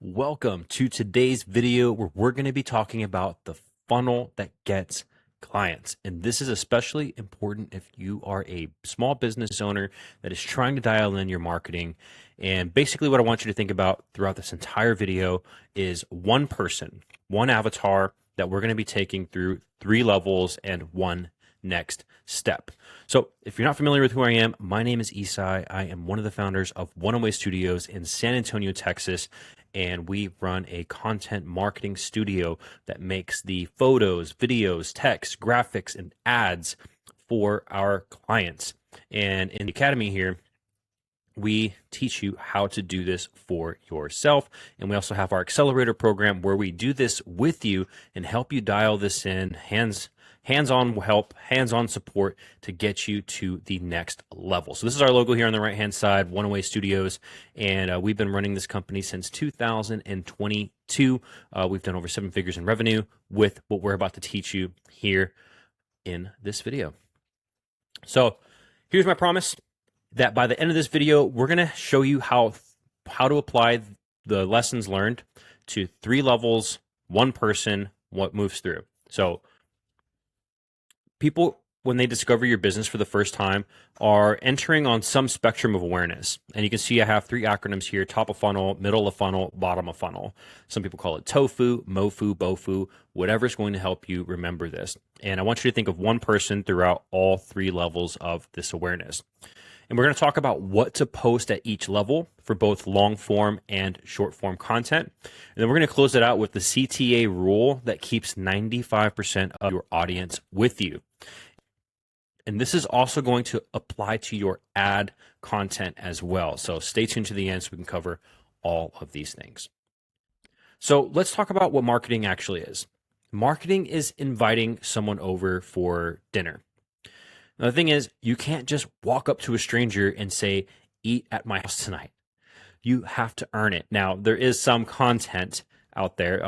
Welcome to today's video where we're going to be talking about the funnel that gets clients. And this is especially important if you are a small business owner that is trying to dial in your marketing. And basically what I want you to think about throughout this entire video is one person, one avatar that we're going to be taking through 3 levels and one next step. So if you're not familiar with who I am, my name is Esai. I am one of the founders of One Away Studios in San Antonio, Texas, and we run a content marketing studio that makes the photos, videos, text, graphics, and ads for our clients. And in the academy here, we teach you how to do this for yourself. And we also have our accelerator program where we do this with you and help you dial this in, hands-on help, hands-on support to get you to the next level. So this is our logo here on the right-hand side, One Away Studios, and we've been running this company since 2022. We've done over 7 figures in revenue with what we're about to teach you here in this video. So here's my promise that by the end of this video, we're going to show you how to apply the lessons learned to 3 levels, one person, what moves through. So people, when they discover your business for the first time, are entering on some spectrum of awareness. And you can see I have 3 acronyms here: top of funnel, middle of funnel, bottom of funnel. Some people call it TOFU, MOFU, BOFU, whatever's going to help you remember this. And I want you to think of one person throughout all 3 levels of this awareness. And we're going to talk about what to post at each level for both long form and short form content. And then we're going to close it out with the CTA rule that keeps 95% of your audience with you. And this is also going to apply to your ad content as well. So stay tuned to the end so we can cover all of these things. So let's talk about what marketing actually is. Marketing is inviting someone over for dinner. Now, the thing is, you can't just walk up to a stranger and say, "Eat at my house tonight." You have to earn it. Now, there is some content out there.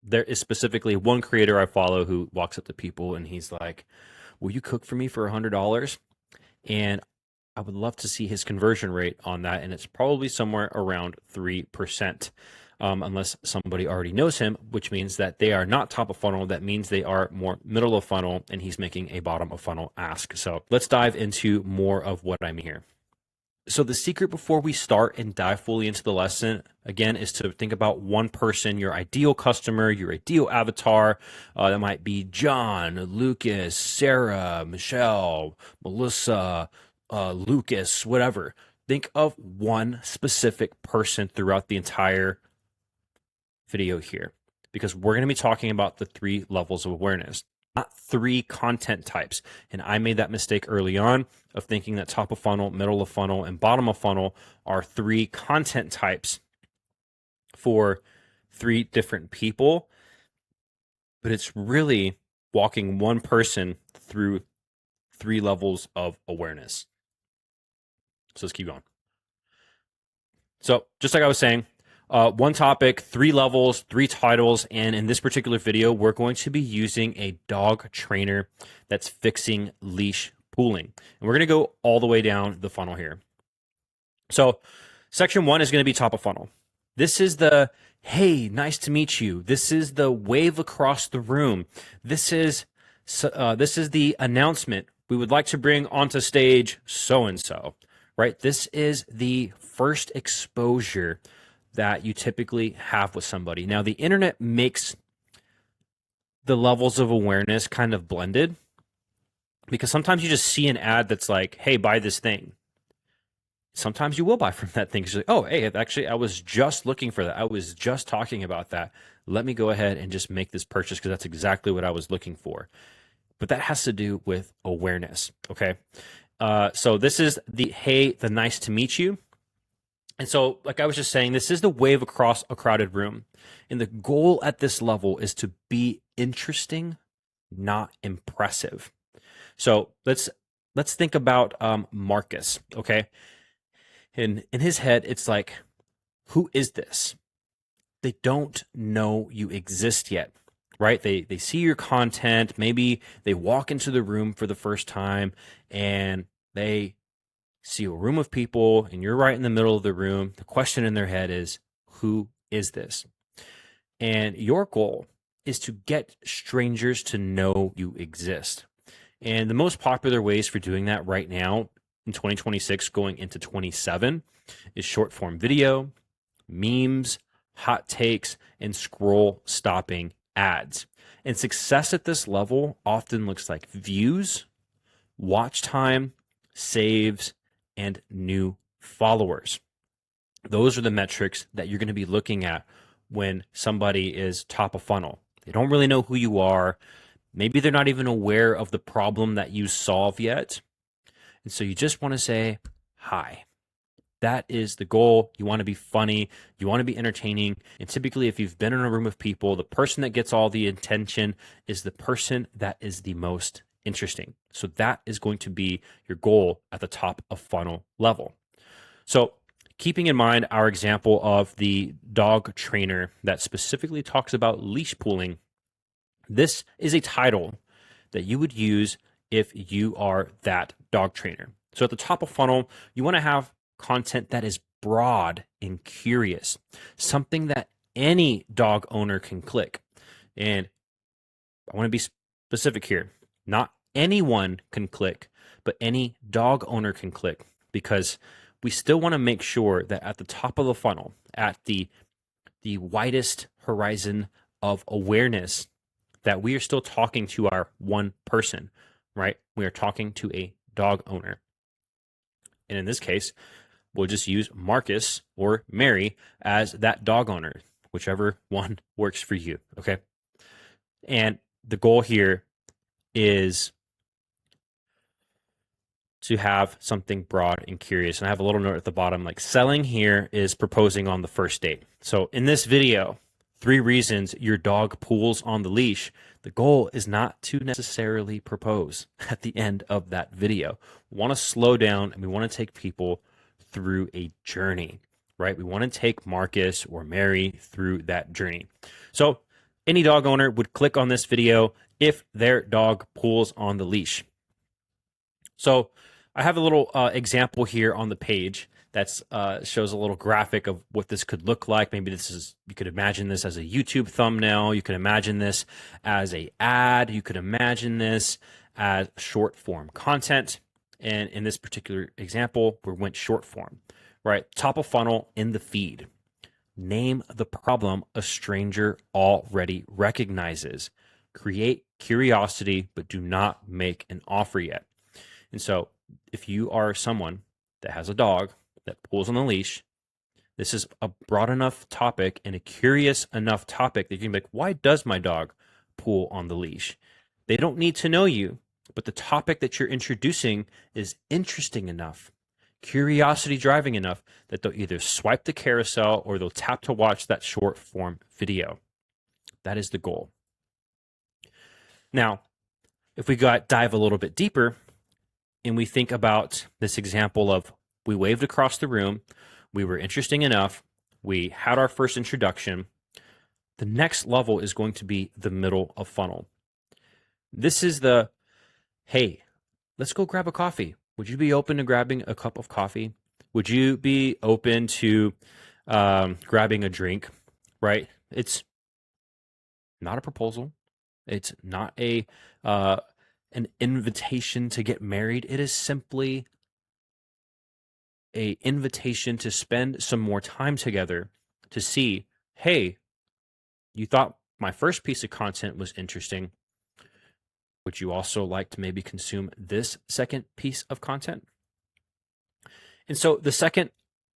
There is specifically one creator I follow who walks up to people and he's like, "Will you cook for me for $100?" And I would love to see his conversion rate on that. And it's probably somewhere around 3%. Unless somebody already knows him, which means that they are not top of funnel. That means they are more middle of funnel, and he's making a bottom of funnel ask. So let's dive into more of what I mean here. So the secret before we start and dive fully into the lesson, again, is to think about one person, your ideal customer, your ideal avatar. That might be John, Lucas, Sarah, Michelle, Melissa, Lucas, whatever. Think of one specific person throughout the entire video here, because we're going to be talking about the 3 levels of awareness, not 3 content types. And I made that mistake early on of thinking that top of funnel, middle of funnel, and bottom of funnel are 3 content types for 3 different people. But it's really walking one person through 3 levels of awareness. So let's keep going. So just like I was saying, one topic, 3 levels, 3 titles, and in this particular video, we're going to be using a dog trainer that's fixing leash pooling. And we're going to go all the way down the funnel here. So section 1 is going to be top of funnel. This is the, "Hey, nice to meet you." This is the wave across the room. This is the announcement. "We would like to bring onto stage so-and-so," right? This is the first exposure that you typically have with somebody. Now, the internet makes the levels of awareness kind of blended, because sometimes you just see an ad that's like, "Hey, buy this thing." Sometimes you will buy from that thing. You're like, "Oh, hey, actually, I was just looking for that. I was just talking about that. Let me go ahead and just make this purchase because that's exactly what I was looking for." But that has to do with awareness, okay? So this is the, "Hey, the nice to meet you." And so, like I was just saying, this is the wave across a crowded room. And the goal at this level is to be interesting, not impressive. So let's think about Marcus, okay? In his head, it's like, who is this? They don't know you exist yet, right? They see your content. Maybe they walk into the room for the first time and they see a room of people and you're right in the middle of the room. The question in their head is, who is this? And your goal is to get strangers to know you exist. And the most popular ways for doing that right now in 2026 going into 27 is short form video, memes, hot takes, and scroll stopping ads. And success at this level often looks like views, watch time, saves, and new followers. Those are the metrics that you're going to be looking at when somebody is top of funnel. They don't really know who you are. Maybe they're not even aware of the problem that you solve yet. And so you just want to say, hi. That is the goal. You want to be funny. You want to be entertaining. And typically, if you've been in a room of people, the person that gets all the attention is the person that is the most interesting. So that is going to be your goal at the top of funnel level. So keeping in mind our example of the dog trainer that specifically talks about leash pulling, this is a title that you would use if you are that dog trainer. So at the top of funnel, you want to have content that is broad and curious, something that any dog owner can click. And I want to be specific here. Not anyone can click, but any dog owner can click, because we still want to make sure that at the top of the funnel, at the widest horizon of awareness, that we are still talking to our one person, right? We are talking to a dog owner. And in this case, we'll just use Marcus or Mary as that dog owner, whichever one works for you, okay? And the goal here is to have something broad and curious. And I have a little note at the bottom, like selling here is proposing on the first date. So in this video, 3 reasons your dog pulls on the leash. The goal is not to necessarily propose at the end of that video. We want to slow down and we want to take people through a journey, right? We want to take Marcus or Mary through that journey. So any dog owner would click on this video if their dog pulls on the leash. So I have a little example here on the page that shows a little graphic of what this could look like. Maybe you could imagine this as a YouTube thumbnail. You could imagine this as an ad. You could imagine this as short form content. And in this particular example, we went short form, right? Top of funnel in the feed. Name the problem a stranger already recognizes. Create curiosity, but do not make an offer yet. And so if you are someone that has a dog that pulls on the leash, this is a broad enough topic and a curious enough topic that you can be like, why does my dog pull on the leash? They don't need to know you, but the topic that you're introducing is interesting enough, curiosity driving enough that they'll either swipe the carousel or they'll tap to watch that short form video. That is the goal. Now, if we dive a little bit deeper, and we think about this example of we waved across the room, we were interesting enough, we had our first introduction. The next level is going to be the middle of funnel. This is the, hey, let's go grab a coffee. Would you be open to grabbing a cup of coffee? Would you be open to grabbing a drink, right? It's not a proposal. It's not an invitation to get married. It is simply an invitation to spend some more time together to see, hey, you thought my first piece of content was interesting. Would you also like to maybe consume this second piece of content? And so the second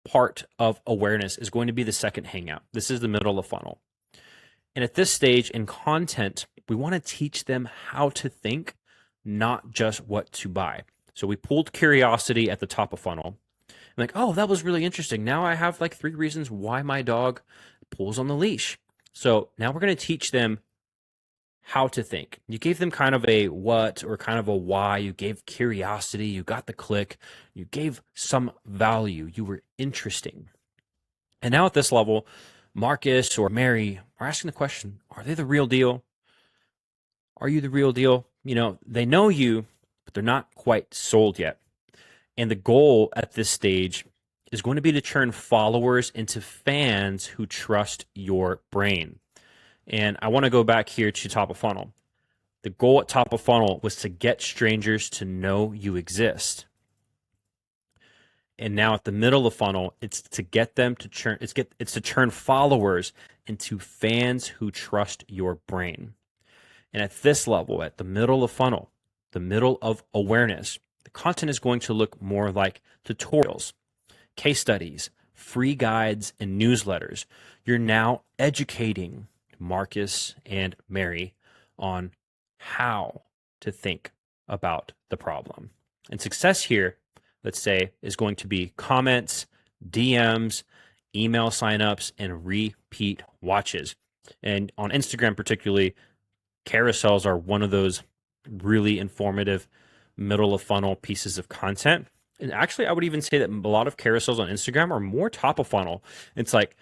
part of awareness is going to be the second hangout. This is the middle of funnel. And at this stage in content, we want to teach them how to think, not just what to buy. So we pulled curiosity at the top of funnel. I'm like, oh, that was really interesting. Now I have like 3 reasons why my dog pulls on the leash. So now we're going to teach them how to think. You gave them kind of a what or kind of a why. You gave curiosity. You got the click. You gave some value. You were interesting. And now at this level, Marcus or Mary are asking the question, are they the real deal? Are you the real deal? You know, they know you, but they're not quite sold yet. And the goal at this stage is going to be to turn followers into fans who trust your brain. And I want to go back here to top of funnel. The goal at top of funnel was to get strangers to know you exist. And now at the middle of funnel, it's to get them to turn it's to turn followers into fans who trust your brain. And at this level, at the middle of funnel, the middle of awareness, the content is going to look more like tutorials, case studies, free guides, and newsletters. You're now educating Marcus and Mary on how to think about the problem. And success here, let's say, is going to be comments, DMs, email signups, and repeat watches. And on Instagram particularly, carousels are one of those really informative middle of funnel pieces of content. And actually, I would even say that a lot of carousels on Instagram are more top of funnel. It's like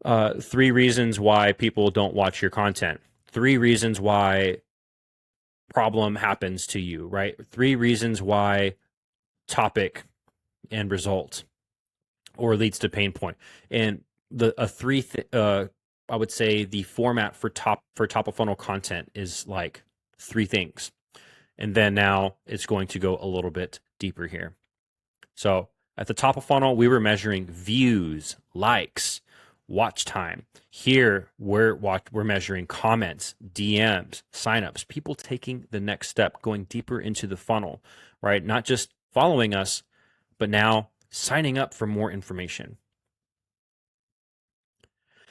3 reasons why people don't watch your content, 3 reasons why problem happens to you, right? 3 reasons why topic and result or leads to pain point. And I would say the format for top of funnel content is like 3 things. And then now it's going to go a little bit deeper here. So at the top of funnel, we were measuring views, likes, watch time. Here, we're measuring comments, DMs, signups, people taking the next step, going deeper into the funnel, right? Not just following us, but now signing up for more information.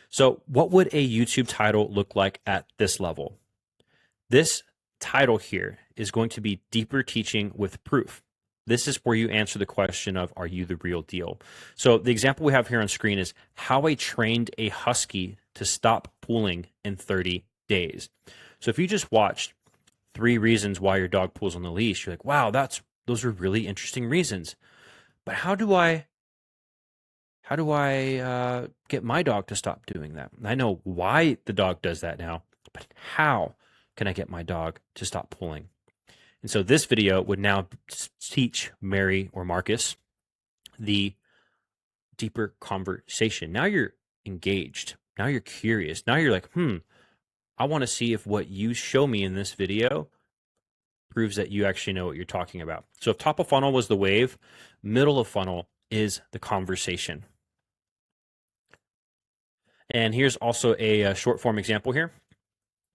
So what would a YouTube title look like at this level? This title here is going to be Deeper Teaching with Proof. This is where you answer the question of, are you the real deal? So the example we have here on screen is how I trained a husky to stop pulling in 30 days. So if you just watched 3 reasons why your dog pulls on the leash, you're like, wow, those are really interesting reasons. But how do I get my dog to stop doing that? I know why the dog does that now, but how can I get my dog to stop pulling? And so this video would now teach Mary or Marcus the deeper conversation. Now you're engaged. Now you're curious. Now you're like, I want to see if what you show me in this video proves that you actually know what you're talking about. So if top of funnel was the wave, middle of funnel is the conversation. And here's also a short form example here.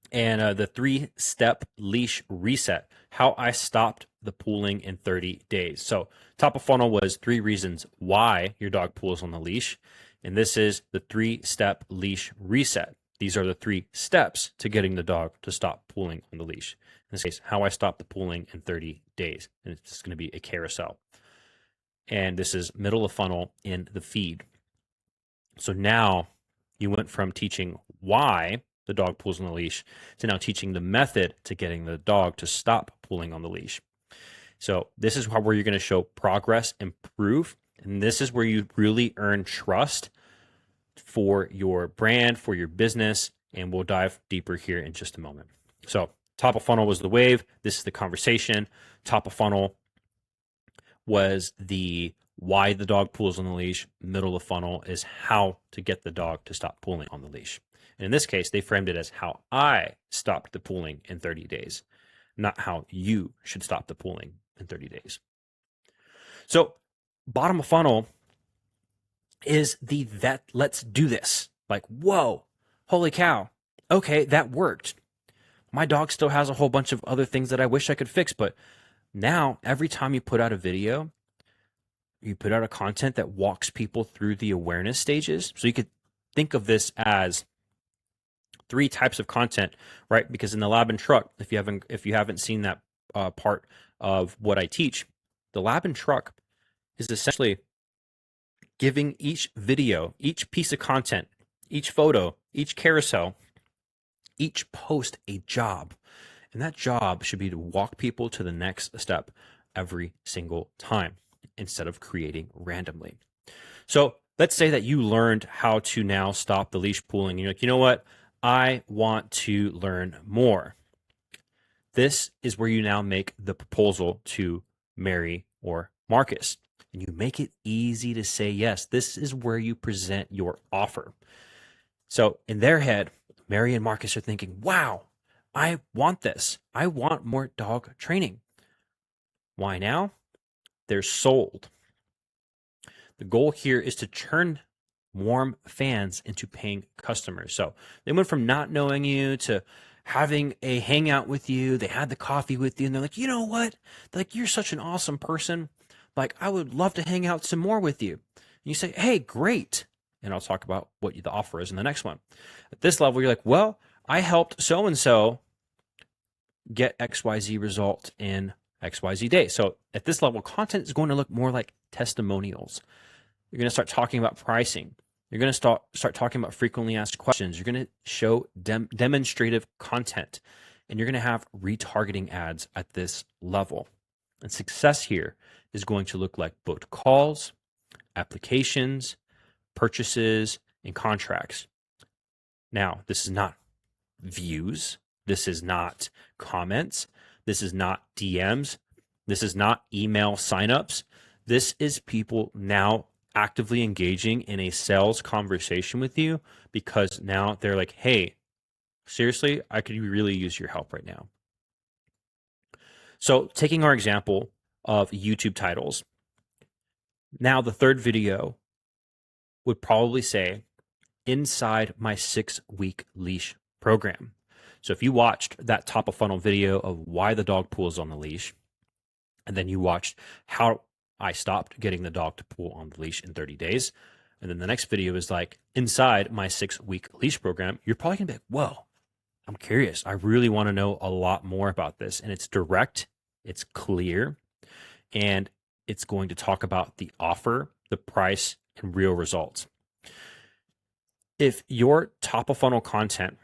And the 3-step leash reset, how I stopped the pulling in 30 days. So top of funnel was 3 reasons why your dog pulls on the leash. And this is the 3-step leash reset. These are the 3 steps to getting the dog to stop pulling on the leash. In this case, how I stopped the pulling in 30 days. And it's going to be a carousel. And this is middle of funnel in the feed. So now you went from teaching why the dog pulls on the leash to now teaching the method to getting the dog to stop pulling on the leash. So this is where you're going to show progress, improve, and this is where you really earn trust for your brand, for your business, and we'll dive deeper here in just a moment. So top of funnel was the wave. This is the conversation. Top of funnel was the why the dog pulls on the leash. Middle of funnel is how to get the dog to stop pulling on the leash. And in this case, they framed it as how I stopped the pulling in 30 days, not how you should stop the pulling in 30 days. So bottom of funnel is that let's do this. Like, whoa, holy cow. Okay, that worked. My dog still has a whole bunch of other things that I wish I could fix, but now every time you put out a video, you put out a content that walks people through the awareness stages. So you could think of this as 3 types of content, right? Because in the lab and truck, if you haven't seen that part of what I teach, the lab and truck is essentially giving each video, each piece of content, each photo, each carousel, each post a job. And that job should be to walk people to the next step every single time instead of creating randomly. So let's say that you learned how to now stop the leash pulling. You're like, you know what? I want to learn more. This is where you now make the proposal to Mary or Marcus. and you make it easy to say yes. This is where you present your offer. So in their head, Mary and Marcus are thinking, wow, I want this. I want more dog training. Why now? They're sold. The goal here is to turn warm fans into paying customers. So they went from not knowing you to having a hangout with you. They had the coffee with you, and they're like, you know what? They're like, you're such an awesome person. Like, I would love to hang out some more with you. And you say, hey, great. And I'll talk about what the offer is in the next one. At this level, you're like, well, I helped so-and-so get XYZ result in XYZ day. So at this level, content is going to look more like testimonials. You're going to start talking about pricing. You're going to start talking about frequently asked questions. You're going to show demonstrative content, and you're going to have retargeting ads at this level. And success here is going to look like booked calls, applications, purchases, and contracts. Now, this is not views. This is not comments. This is not DMs. This is not email signups. This is people now actively engaging in a sales conversation with you because now they're like, hey, seriously, I could really use your help right now. So taking our example of YouTube titles, now the third video would probably say, inside my 6-week leash program. So if you watched that top of funnel video of why the dog pulls on the leash, and then you watched how I stopped getting the dog to pull on the leash in 30 days, and then the next video is like, inside my 6-week leash program, you're probably gonna be like, whoa, I'm curious. I really want to know a lot more about this. And it's direct, it's clear, and it's going to talk about the offer, the price, and real results. If your top of funnel content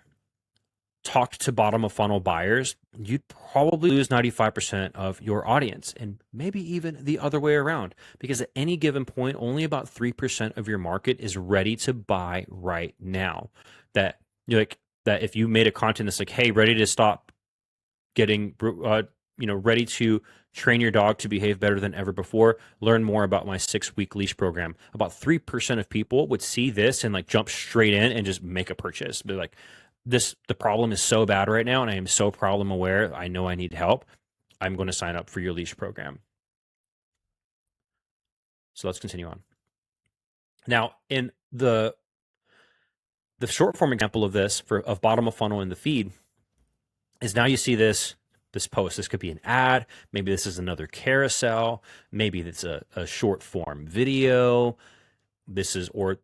talked to bottom of funnel buyers, you'd probably lose 95% of your audience, and maybe even the other way around, because at any given point, only about 3% of your market is ready to buy right now. That you're like, that if you made a content that's like, hey, ready to stop getting, ready to train your dog to behave better than ever before, learn more about my 6-week leash program. About 3% of people would see this and like jump straight in and just make a purchase. Be like, the problem is so bad right now, and I am so problem aware. I know I need help. I'm going to sign up for your leash program. So let's continue on. Now, in the short form example of this of bottom of funnel in the feed is now you see this post. This could be an ad. Maybe this is another carousel. Maybe it's a short form video. This is, or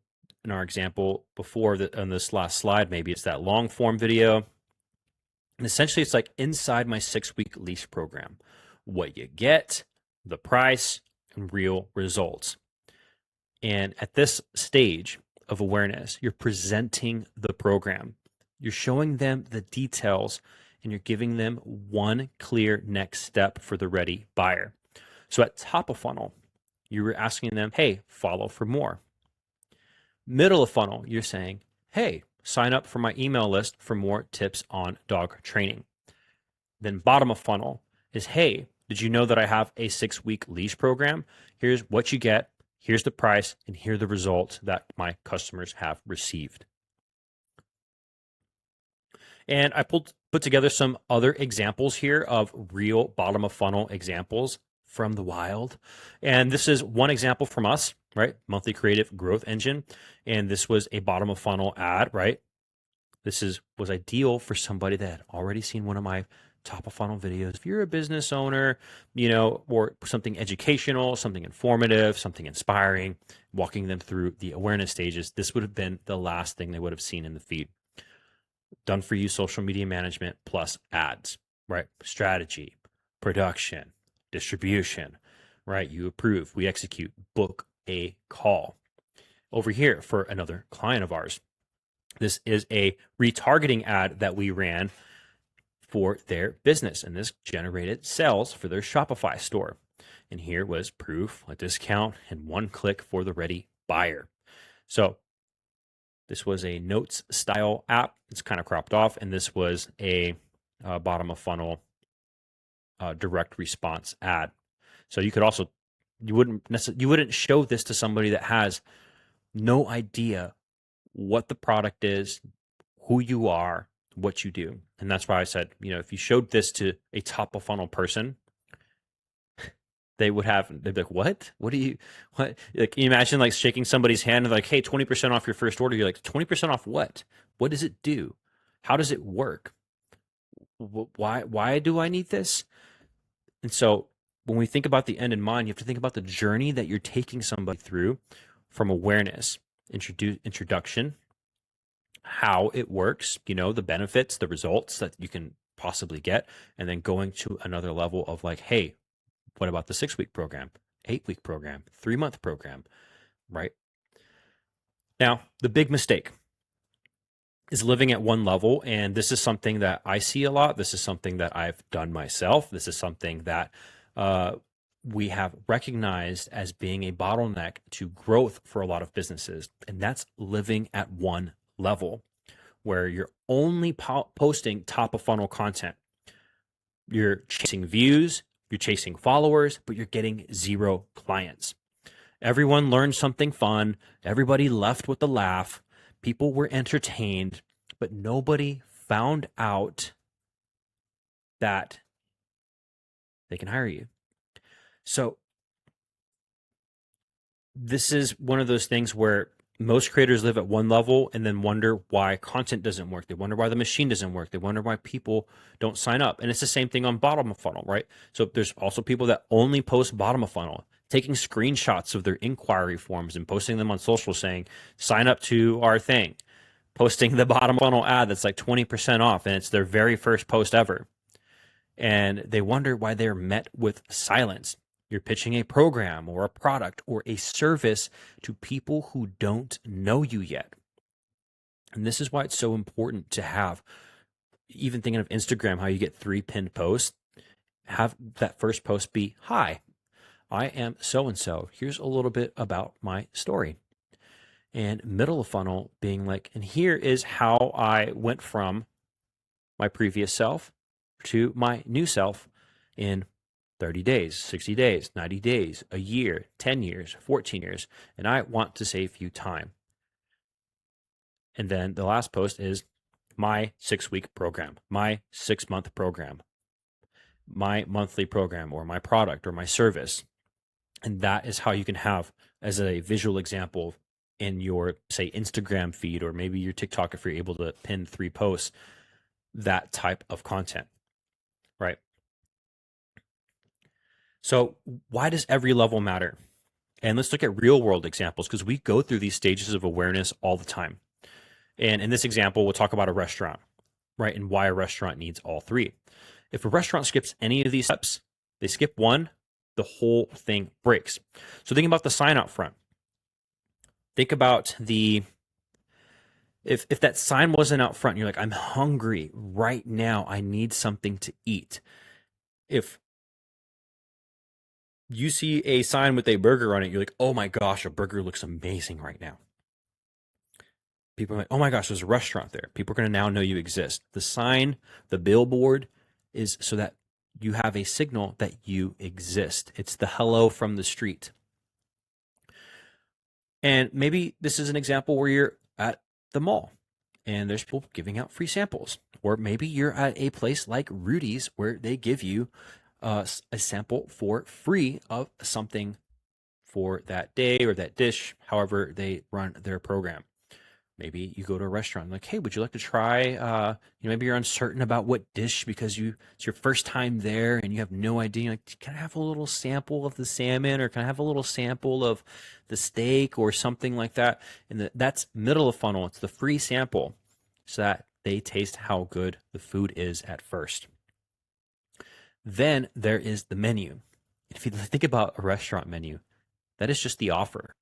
in our example before on this last slide, maybe it's that long form video. And essentially it's like, inside my 6-week leash program, what you get, the price, and real results. And at this stage of awareness, you're presenting the program. You're showing them the details, and you're giving them one clear next step for the ready buyer. So at top of funnel, you were asking them, hey, follow for more. Middle of funnel, you're saying, hey, sign up for my email list for more tips on dog training. Then bottom of funnel is, hey, did you know that I have a 6-week leash program? Here's what you get, here's the price, and here are the results that my customers have received. And I put together some other examples here of real bottom of funnel examples from the wild. And this is one example from us, right? Monthly Creative Growth Engine. And this was a bottom of funnel ad, right? This was ideal for somebody that had already seen one of my top of funnel videos. If you're a business owner, or something educational, something informative, something inspiring, walking them through the awareness stages, this would have been the last thing they would have seen in the feed. Done for you social media management plus ads, right? Strategy, production, distribution, right? You approve, we execute, book a call. Over here for another client of ours, this is a retargeting ad that we ran for their business, and this generated sales for their Shopify store. And here was proof, a discount, and one click for the ready buyer. So this was a notes style app. It's kind of cropped off, and this was a bottom of funnel direct response ad. So you could also You wouldn't show this to somebody that has no idea what the product is, who you are, what you do. And that's why I said, if you showed this to a top of funnel person, they'd be like, what do you, what? Like, can you imagine like shaking somebody's hand and like, hey, 20% off your first order? You're like, 20% off what? What does it do? How does it work? Why do I need this? And so when we think about the end in mind, you have to think about the journey that you're taking somebody through from awareness, introduction, how it works, the benefits, the results that you can possibly get, and then going to another level of like, hey, what about the 6-week program, 8-week program, 3-month program, right? Now, the big mistake is living at one level. And this is something that I see a lot. This is something that I've done myself. This is something that we have recognized as being a bottleneck to growth for a lot of businesses. And that's living at one level where you're only posting top of funnel content. You're chasing views, you're chasing followers, but you're getting 0 clients. Everyone learned something fun. Everybody left with a laugh. People were entertained, but nobody found out that they can hire you. So this is one of those things where most creators live at one level and then wonder why content doesn't work. They wonder why the machine doesn't work. They wonder why people don't sign up. And it's the same thing on bottom of funnel, right? So there's also people that only post bottom of funnel, taking screenshots of their inquiry forms and posting them on social saying, sign up to our thing, posting the bottom funnel ad that's like 20% off. And it's their very first post ever. And they wonder why they're met with silence. You're pitching a program or a product or a service to people who don't know you yet. And this is why it's so important to have, even thinking of Instagram, how you get 3 pinned posts, have that first post be, hi, I am so-and-so. Here's a little bit about my story. And middle of funnel being like, and here is how I went from my previous self to my new self in 30 days, 60 days, 90 days, a year, 10 years, 14 years, and I want to save you time. And then the last post is my 6-week program, my 6-month program, my monthly program, or my product or my service. And that is how you can have, as a visual example, in your, say, Instagram feed, or maybe your TikTok, if you're able to pin 3 posts, that type of content, right? So why does every level matter? And let's look at real world examples, because we go through these stages of awareness all the time. And in this example, we'll talk about a restaurant, right? And why a restaurant needs all 3. If a restaurant skips any of these steps, they skip one, the whole thing breaks. So think about the sign out front. Think about if that sign wasn't out front, you're like, I'm hungry right now, I need something to eat. If you see a sign with a burger on it, you're like, oh my gosh, a burger looks amazing right now. People are like, oh my gosh, there's a restaurant there. People are going to now know you exist. The sign, the billboard is so that you have a signal that you exist. It's the hello from the street. And maybe this is an example where you're at the mall and there's people giving out free samples. Or maybe you're at a place like Rudy's where they give you a sample for free of something for that day or that dish, however they run their program. Maybe you go to a restaurant like, hey, would you like to try, maybe you're uncertain about what dish because it's your first time there and you have no idea. You're like, can I have a little sample of the salmon, or can I have a little sample of the steak or something like that? And that's middle of funnel. It's the free sample so that they taste how good the food is at first. Then there is the menu. If you think about a restaurant menu, that is just the offer.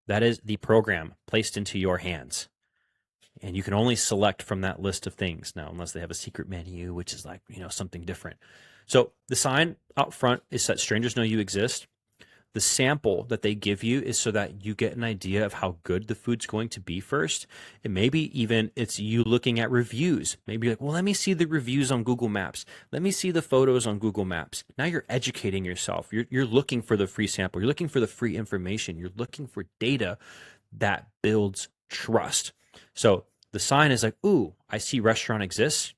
That is the program placed into your hands. And you can only select from that list of things now, unless they have a secret menu, which is like, something different. So the sign out front is that strangers know you exist. the sample that they give you is so that you get an idea of how good the food's going to be first. And maybe even it's you looking at reviews. Maybe you're like, well, let me see the reviews on Google Maps. Let me see the photos on Google Maps. Now you're educating yourself. You're looking for the free sample. You're looking for the free information. You're looking for data that builds trust. So the sign is like, ooh, I see restaurant exists.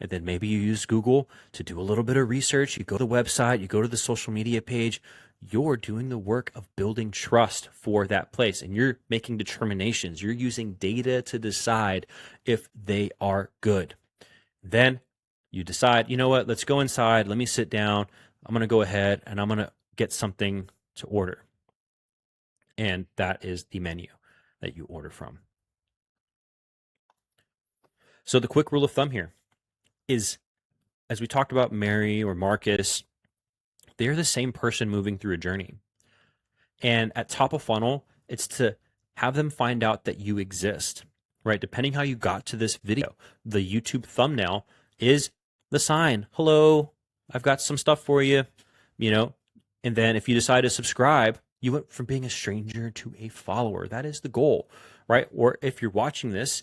And then maybe you use Google to do a little bit of research. You go to the website, you go to the social media page. You're doing the work of building trust for that place, and you're making determinations. You're using data to decide if they are good. Then you decide, you know what, let's go inside. Let me sit down. I'm going to go ahead and I'm going to get something to order. And that is the menu that you order from. So the quick rule of thumb here is, as we talked about Mary or Marcus, they're the same person moving through a journey. And at top of funnel, it's to have them find out that you exist, right? Depending how you got to this video, the YouTube thumbnail is the sign. Hello, I've got some stuff for you, and then if you decide to subscribe, you went from being a stranger to a follower. That is the goal, right? Or if you're watching this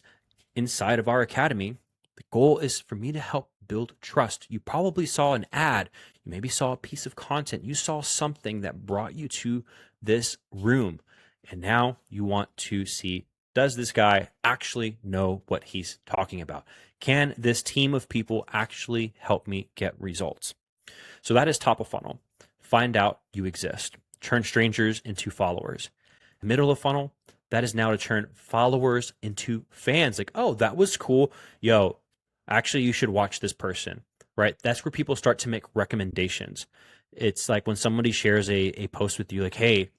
inside of our academy, the goal is for me to help build trust. You probably saw an ad. You maybe saw a piece of content. You saw something that brought you to this room. And now you want to see, does this guy actually know what he's talking about? Can this team of people actually help me get results? So that is top of funnel. Find out you exist. Turn strangers into followers. Middle of funnel, that is now to turn followers into fans. Like, oh, that was cool. Yo, actually, you should watch this person, right? That's where people start to make recommendations. It's like when somebody shares a post with you, like, hey,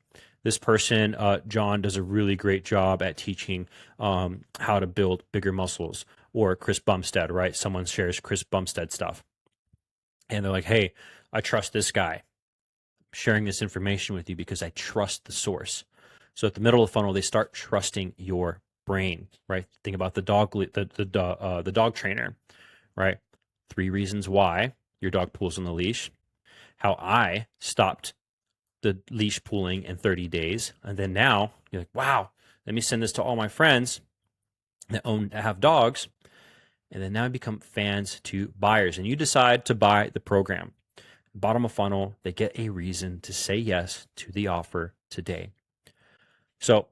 this person, John, does a really great job at teaching how to build bigger muscles. Or Chris Bumstead, right? Someone shares Chris Bumstead stuff. And they're like, hey, I trust this guy. I'm sharing this information with you because I trust the source. So at the middle of the funnel, they start trusting your brain, right? Think about the dog trainer, right? 3 reasons why your dog pulls on the leash, how I stopped the leash pulling in 30 days. And then now you're like, wow, let me send this to all my friends that have dogs. And then now I become fans to buyers, and you decide to buy the program. Bottom of funnel, they get a reason to say yes to the offer today. So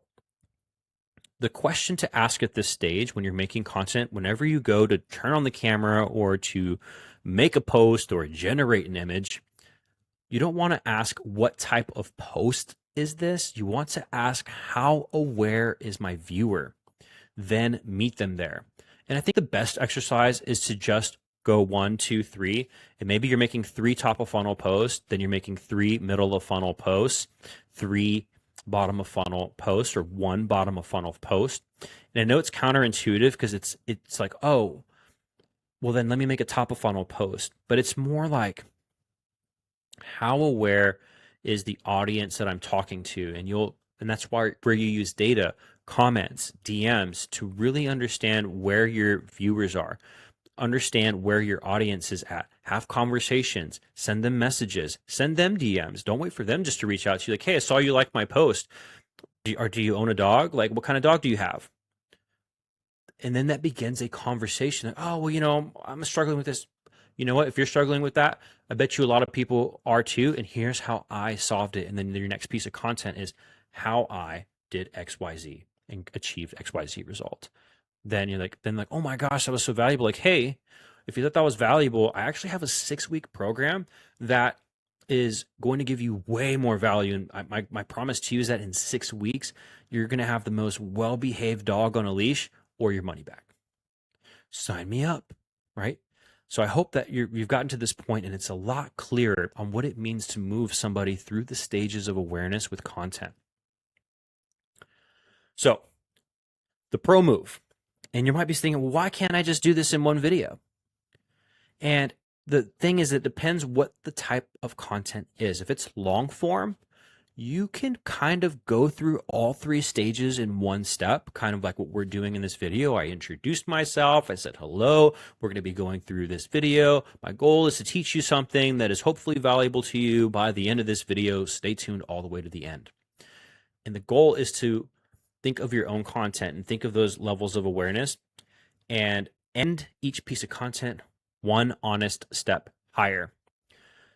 the question to ask at this stage when you're making content, whenever you go to turn on the camera or to make a post or generate an image, you don't want to ask what type of post is this. You want to ask, how aware is my viewer? Then meet them there. And I think the best exercise is to just go 1, 2, 3. And maybe you're making 3 top of funnel posts, then you're making 3 middle of funnel posts, 3 bottom of funnel post, or 1 bottom of funnel post. And I know it's counterintuitive because it's like, oh, well then let me make a top of funnel post. But it's more like, how aware is the audience that I'm talking to? And that's where you use data, comments, DMs to really understand where your viewers are. Understand where your audience is at. Have conversations, send them messages, send them DMs. Don't wait for them just to reach out to you like, hey, I saw you like my post. Do you own a dog? Like, what kind of dog do you have? And then that begins a conversation. Like, oh, well, I'm struggling with this. You know what? If you're struggling with that, I bet you a lot of people are too. And here's how I solved it. And then your next piece of content is how I did XYZ and achieved XYZ result. Then you're like, oh my gosh, that was so valuable. Like, hey, if you thought that was valuable, I actually have a 6-week program that is going to give you way more value. And my promise to you is that in 6 weeks, you're going to have the most well-behaved dog on a leash or your money back. Sign me up, right? So I hope that you've gotten to this point and it's a lot clearer on what it means to move somebody through the stages of awareness with content. So the pro move. And you might be thinking, well, why can't I just do this in one video? And the thing is, it depends what the type of content is. If it's long form, you can kind of go through all three stages in one step, kind of like what we're doing in this video. I introduced myself. I said, hello, we're going to be going through this video. My goal is to teach you something that is hopefully valuable to you by the end of this video. Stay tuned all the way to the end. And the goal is to think of your own content and think of those levels of awareness and end each piece of content one honest step higher.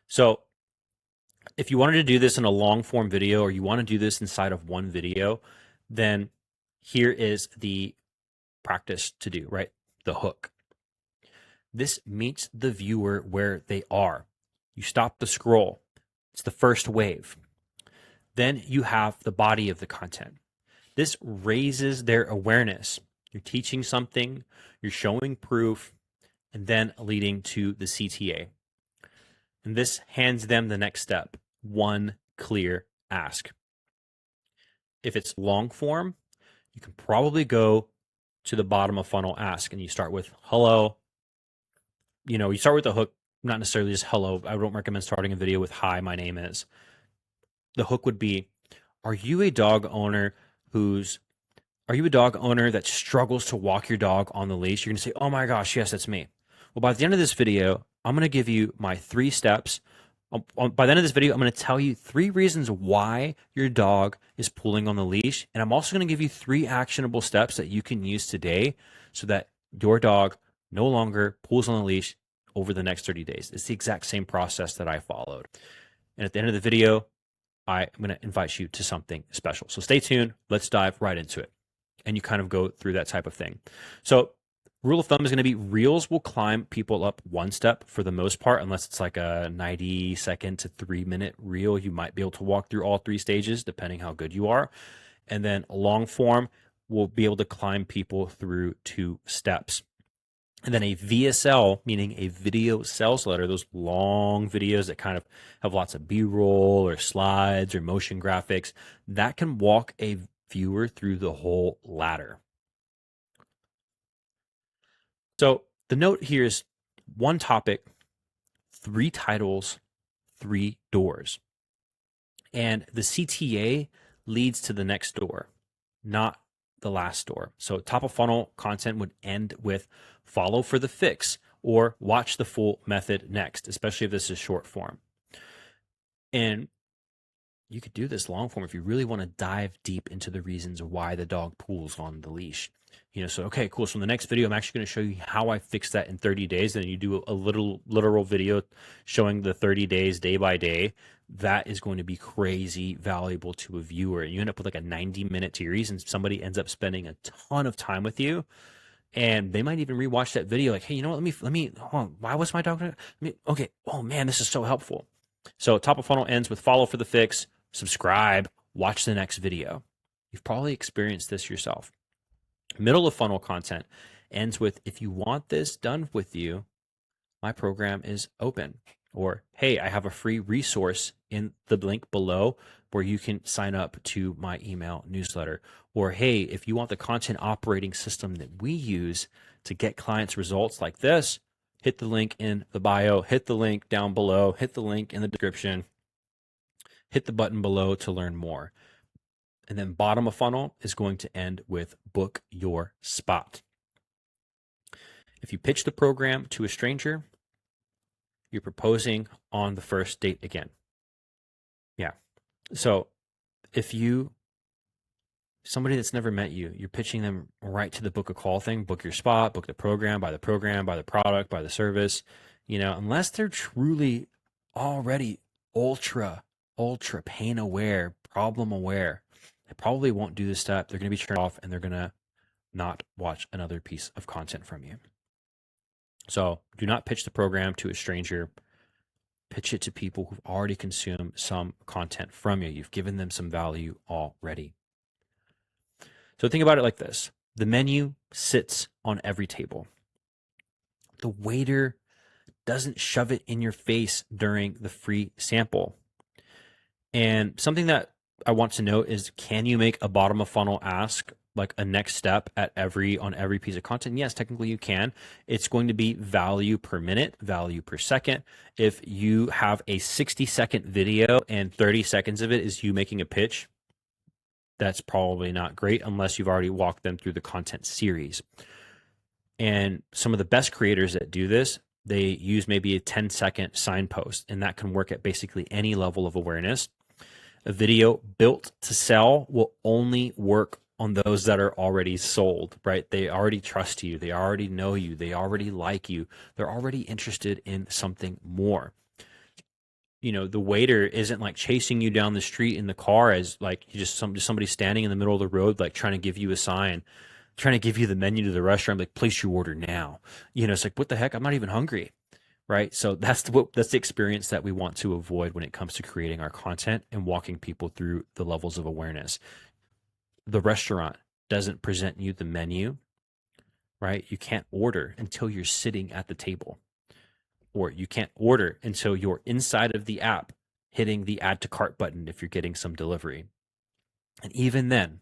So if you wanted to do this in a long form video, or you want to do this inside of one video, then here is the practice to do, right? The hook. This meets the viewer where they are. You stop the scroll. It's the first wave. Then you have the body of the content. This raises their awareness. You're teaching something, you're showing proof, and then leading to the CTA. And this hands them the next step, one clear ask. If it's long form, you can probably go to the bottom of funnel ask, and you start with hello. You start with the hook, not necessarily just hello. I don't recommend starting a video with hi, my name is. The hook would be, are you a dog owner that struggles to walk your dog on the leash? You're going to say, oh my gosh, yes, that's me. Well, by the end of this video, I'm going to give you my 3 steps. By the end of this video, I'm going to tell you 3 reasons why your dog is pulling on the leash. And I'm also going to give you 3 actionable steps that you can use today so that your dog no longer pulls on the leash over the next 30 days. It's the exact same process that I followed. And at the end of the video, I'm going to invite you to something special. So stay tuned. Let's dive right into it. And you kind of go through that type of thing. So rule of thumb is going to be reels will climb people up one step for the most part, unless it's like a 90-second to 3-minute reel. You might be able to walk through all 3 stages, depending how good you are. And then long form will be able to climb people through 2 steps. And then a VSL, meaning a video sales letter, those long videos that kind of have lots of B-roll or slides or motion graphics, that can walk a viewer through the whole ladder. So the note here is 1 topic, 3 titles, 3 doors. And the CTA leads to the next door, not the last door. So top of funnel content would end with follow for the fix or watch the full method next, especially if this is short form. And you could do this long form if you really want to dive deep into the reasons why the dog pulls on the leash. So, okay, cool. So in the next video, I'm actually going to show you how I fix that in 30 days. And you do a literal video showing the 30 days day by day. That is going to be crazy valuable to a viewer. And you end up with like a 90-minute series, and somebody ends up spending a ton of time with you. And they might even rewatch that video like, hey, you know what? Let me, hold on. Why was my dog? Okay. Oh man, this is so helpful. So top of funnel ends with follow for the fix, subscribe, watch the next video. You've probably experienced this yourself. Middle of funnel content ends with, if you want this done with you, my program is open. Or, hey, I have a free resource in the link below where you can sign up to my email newsletter. Or, hey, if you want the content operating system that we use to get clients results like this, hit the link in the bio, hit the link down below, hit the link in the description, hit the button below to learn more. And then bottom of funnel is going to end with book your spot. If you pitch the program to a stranger, you're proposing on the first date again. Yeah. So if somebody that's never met you, you're pitching them right to the book a call thing, book your spot, book the program, buy the product, buy the service, unless they're truly already ultra pain aware, problem aware, they probably won't do this step. They're going to be turned off and they're going to not watch another piece of content from you. So do not pitch the program to a stranger. Pitch it to people who've already consumed some content from you. You've given them some value already. So think about it like this. The menu sits on every table. The waiter doesn't shove it in your face during the free sample. And something that I want to note is, can you make a bottom of funnel ask like a next step at on every piece of content? Yes, technically you can. It's going to be value per minute, value per second. If you have a 60-second video and 30 seconds of it is you making a pitch, that's probably not great unless you've already walked them through the content series. And some of the best creators that do this, they use maybe a 10-second signpost, and that can work at basically any level of awareness. A video built to sell will only work on those that are already sold, right? They already trust you. They already know you. They already like you. They're already interested in something more. You know, the waiter isn't like chasing you down the street in the car as like you just somebody standing in the middle of the road, like trying to give you a sign, trying to give you the menu to the restaurant, like place your order now. You know, it's like, what the heck? I'm not even hungry. Right. So that's the experience that we want to avoid when it comes to creating our content and walking people through the levels of awareness. The restaurant doesn't present you the menu, right? You can't order until you're sitting at the table, or you can't order until you're inside of the app hitting the add to cart button if you're getting some delivery. And even then,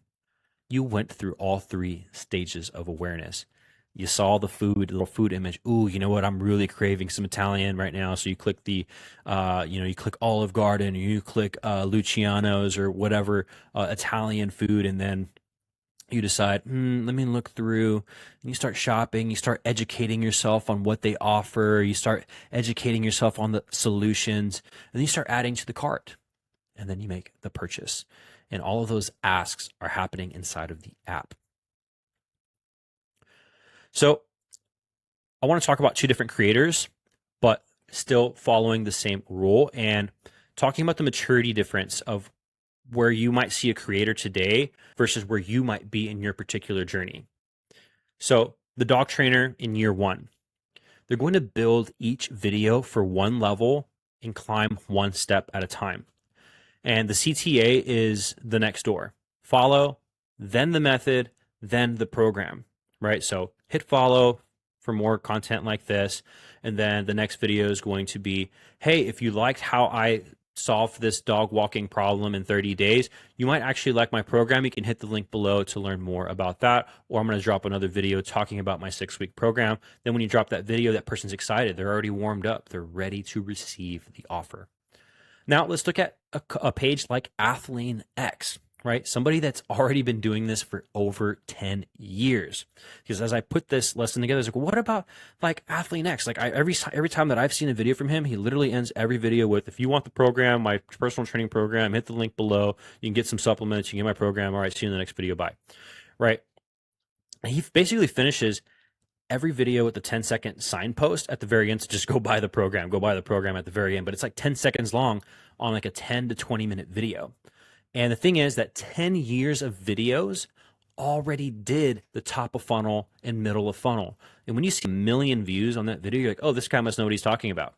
you went through all three stages of awareness. You saw the food, the little food image. Ooh, you know what? I'm really craving some Italian right now. So you click you click Olive Garden, or you click Luciano's or whatever Italian food, and then you decide, let me look through. And you start shopping. You start educating yourself on what they offer. You start educating yourself on the solutions, and then you start adding to the cart, and then you make the purchase. And all of those asks are happening inside of the app. So I want to talk about two different creators, but still following the same rule, and talking about the maturity difference of where you might see a creator today versus where you might be in your particular journey. So the dog trainer in year one, they're going to build each video for one level and climb one step at a time. And the CTA is the next door. Follow, then the method, then the program, right? So hit follow for more content like this. And then the next video is going to be, hey, if you liked how I solved this dog walking problem in 30 days, you might actually like my program. You can hit the link below to learn more about that. Or I'm going to drop another video talking about my 6-week program. Then when you drop that video, that person's excited. They're already warmed up. They're ready to receive the offer. Now let's look at a page like Athlean X, right? Somebody that's already been doing this for over 10 years. Because as I put this lesson together, I was like, well, what about like Athlean X? Like every time that I've seen a video from him, he literally ends every video with, if you want the program, my personal training program, hit the link below. You can get some supplements. You can get my program. All right, see you in the next video. Bye. Right? And he basically finishes every video with the 10-second signpost at the very end to just go buy the program at the very end. But it's like 10 seconds long on like a 10 to 20 minute video. And the thing is that 10 years of videos already did the top of funnel and middle of funnel. And when you see 1 million views on that video, you're like, oh, this guy must know what he's talking about.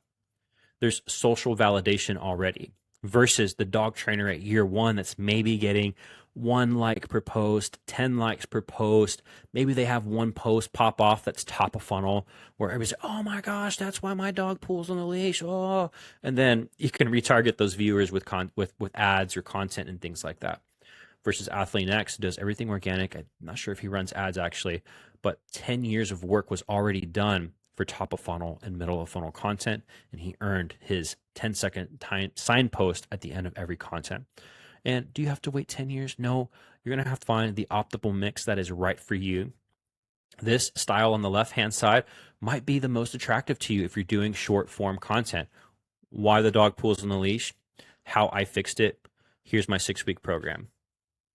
There's social validation already versus the dog trainer at year one that's maybe getting 1 like per post, 10 likes per post. Maybe they have one post pop off that's top of funnel where everybody's like, oh my gosh, that's why my dog pulls on the leash. Oh, and then you can retarget those viewers with ads or content and things like that. Versus Athlean X does everything organic. I'm not sure if he runs ads actually, but 10 years of work was already done for top of funnel and middle of funnel content, and he earned his 10-second signpost at the end of every content. And do you have to wait 10 years? No, you're going to have to find the optimal mix that is right for you. This style on the left-hand side might be the most attractive to you if you're doing short form content. Why the dog pulls on the leash, how I fixed it. Here's my 6-week program.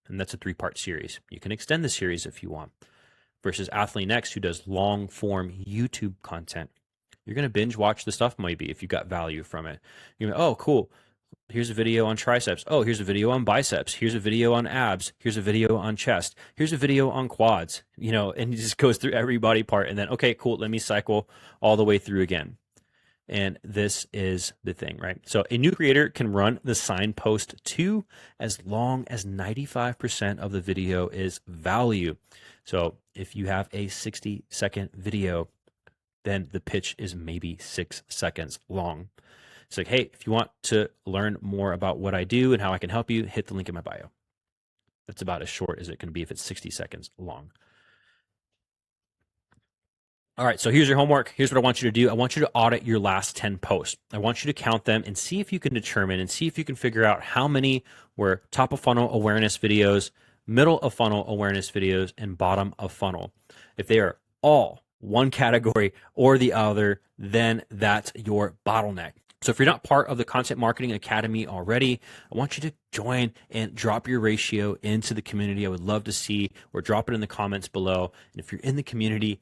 And that's a 3-part series. You can extend the series if you want. Versus Athlean X, who does long form YouTube content. You're going to binge watch the stuff maybe if you got value from it. You're going to, oh, cool. Here's a video on triceps. Oh, here's a video on biceps. Here's a video on abs. Here's a video on chest. Here's a video on quads, and it just goes through every body part. And then, okay, cool. Let me cycle all the way through again. And this is the thing, right? So a new creator can run the signpost too, as long as 95% of the video is value. So if you have a 60-second video, then the pitch is maybe 6 seconds long. It's like, hey, if you want to learn more about what I do and how I can help you, hit the link in my bio. That's about as short as it can be if it's 60 seconds long. All right, so here's your homework. Here's what I want you to do. I want you to audit your last 10 posts. I want you to count them and see if you can determine and see if you can figure out how many were top of funnel awareness videos, middle of funnel awareness videos, and bottom of funnel. If they are all one category or the other, then that's your bottleneck. So if you're not part of the Content Marketing Academy already, I want you to join and drop your ratio into the community. I would love to see, or drop it in the comments below. And if you're in the community,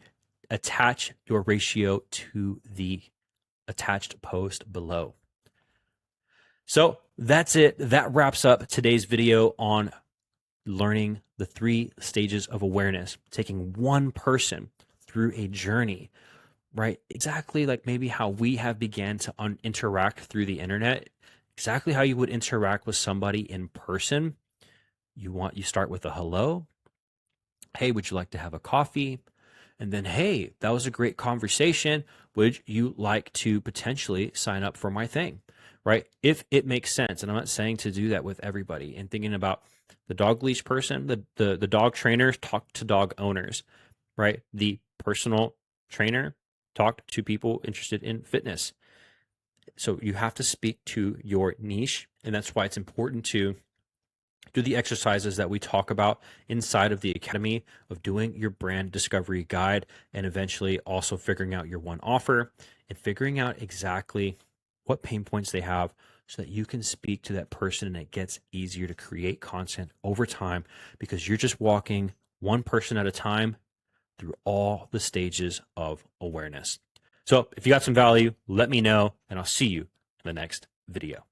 attach your ratio to the attached post below. So that's it. That wraps up today's video on learning the 3 stages of awareness, taking one person through a journey, right? Exactly like maybe how we have began to interact through the internet, exactly how you would interact with somebody in person. You start with a hello. Hey, would you like to have a coffee? And then, hey, that was a great conversation. Would you like to potentially sign up for my thing, right? If it makes sense. And I'm not saying to do that with everybody. And thinking about the dog leash person, the dog trainers talk to dog owners, right? The personal trainer talked to people interested in fitness. So you have to speak to your niche. And that's why it's important to do the exercises that we talk about inside of the Academy of doing your brand discovery guide, and eventually also figuring out your one offer and figuring out exactly what pain points they have so that you can speak to that person and it gets easier to create content over time because you're just walking one person at a time through all the stages of awareness. So if you got some value, let me know and I'll see you in the next video.